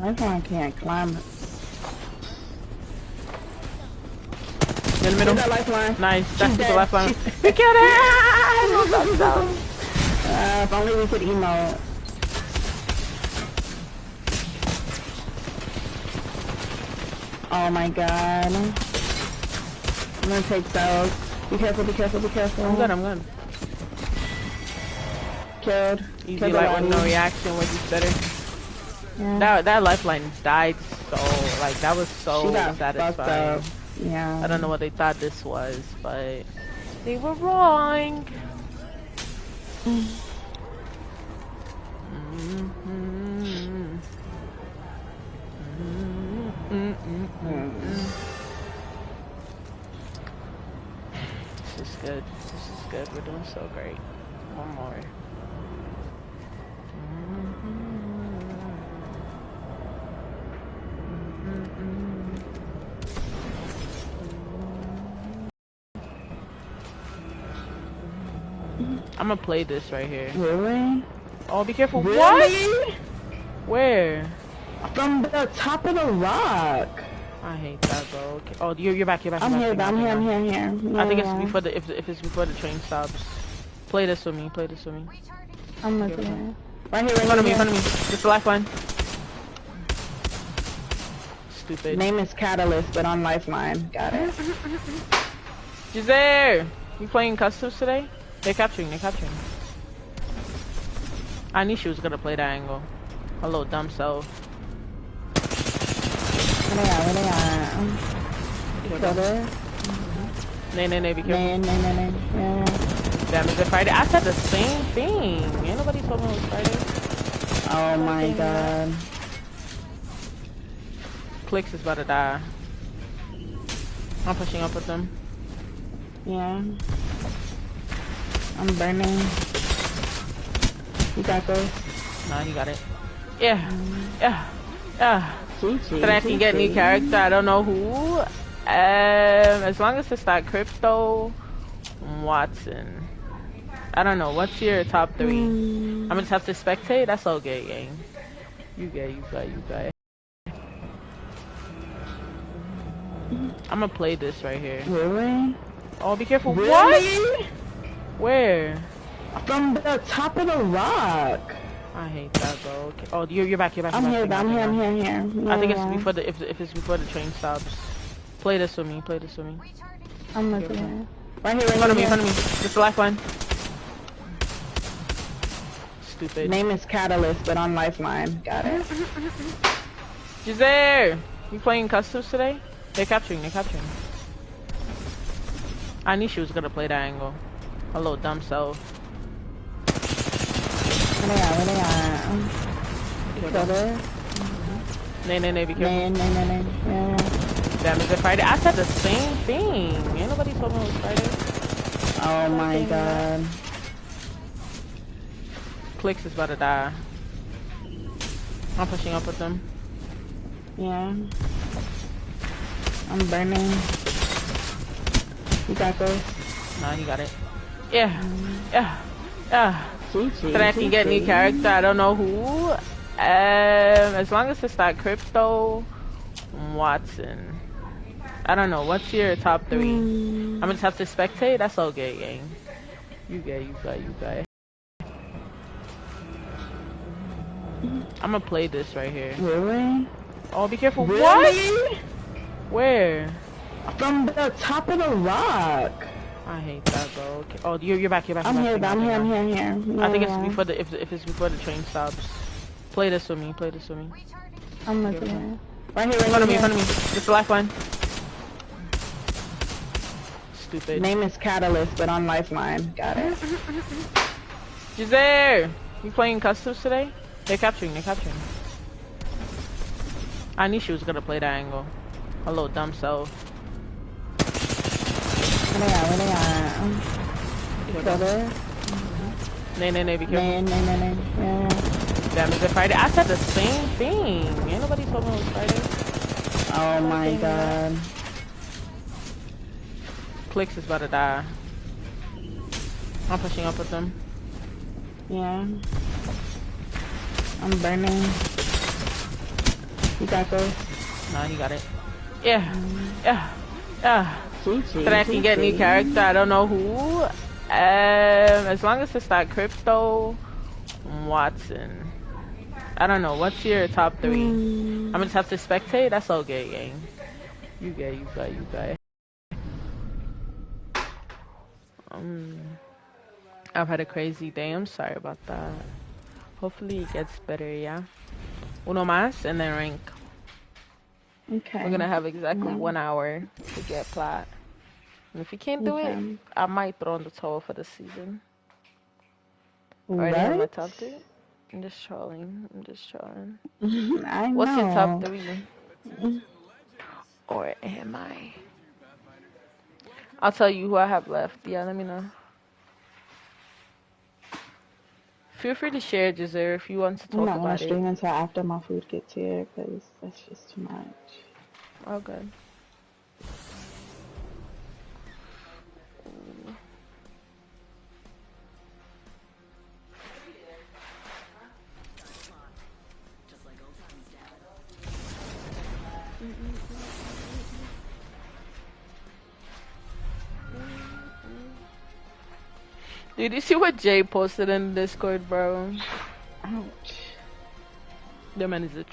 Lifeline can't climb. In the middle. That lifeline. Nice. She's That's the dead. lifeline. She's... We killed it! if only we could emote. Oh my god. I'm gonna take those. Be careful, be careful, be careful. I'm good, I'm good. Killed. Easy, Killed like with no reaction, was just better. Yeah. That lifeline died so, like, that was so satisfying. Yeah. I don't know what they thought this was, but they were wrong. This is good. This is good. We're doing so great. One more. I'm gonna play this right here. Really? Oh, be careful. Really? What? Where? From the top of the rock. I hate that, bro. Okay. Oh, you're back. You're back. I'm here. Back, I'm here. Yeah, I think it's before the if it's before the train stops. Play this with me. Play this with me. I'm looking. Right here. In front of me. In front of me. It's the lifeline. Stupid. Name is Catalyst, but on Lifeline. Got it. Giselle, you playing customs today? They're capturing. They're capturing. I knew she was gonna play that angle. Her little dumb self. Where they are? Kill her. Nay, be careful. Nay. Yeah. Damn, is it Friday? I said the same thing. Ain't nobody told me it was Friday. Oh my god. Clicks is about to die. I'm pushing up with them. Yeah. I'm burning. You got this. Nah, you got it. Yeah. GG. So that I can get new character. I don't know who. As long as it's that Crypto Watson. I don't know. What's your top 3? I'm gonna just have to spectate. That's okay, gang. You got. I'm gonna play this right here. Really? Oh, be careful. Really? What? Where? From the top of the rock. I hate that, bro. Okay. Oh, you're back. I'm here. I'm here. I think it's before the if it's before the train stops. Play this with me. I'm looking. Right here. In front of me. It's the lifeline. Stupid. Name is Catalyst, but on Lifeline. Got it. Giselle, you playing customs today? They're capturing. I knew she was gonna play that angle. Her little dumb self. Where they are? Kill her. Nay, be careful. Nay. Yeah. Damn, is it Friday? I said the same thing. Ain't nobody told me it was Friday. Oh my god. Clicks is about to die. I'm pushing up with them. Yeah. I'm burning. You got this. Nah, you got it. Yeah. GG. So that I can get new character. I don't know who. As long as it's that Crypto Watson. I don't know. What's your top 3? I'm gonna just have to spectate. That's okay, gang. You got. I'm gonna play this right here. Really? Oh, be careful. Really? What? Where? From the top of the rock. I hate that, bro. Okay. Oh, you're back. I'm here. I think it's before the if it's before the train stops. Play this with me. I'm looking. Right here. In front of me. It's the lifeline. Stupid. Name is Catalyst, but on Lifeline. Got it. Giselle, you playing customs today? They're capturing. I knew she was gonna play that angle. Her little dumb self. Where they are? Kill her. Nay, be careful. Nay. Yeah. Damn, is it Friday? I said the same thing. Ain't nobody told me it was Friday. Oh my god. Clicks is about to die. I'm pushing up with them. Yeah. I'm burning. You got those? No, he got it. Yeah. Yeah. Yeah. GG. Then I can get new character. I don't know who. As long as it's not Crypto, Watson. I don't know. What's your top 3? I'm gonna just have to spectate. That's all good, gang. You good. You good. You good. I've had a crazy day. I'm sorry about that. Hopefully it gets better. Yeah. Uno más and then rank. Okay. We're gonna have exactly 1 hour to get plat. And if you can't do it, I might throw in the towel for the season. Already have my top 3. I'm just trolling. I'm just trolling. I know. What's your top 3? Or am I? I'll tell you who I have left. Yeah, let me know. Feel free to share, Giselle, if you want to talk I'm not about gonna it. stream until after my food gets here, because that's just too much. Oh, good. Did you see what Jay posted in Discord, bro? Ouch. The man is a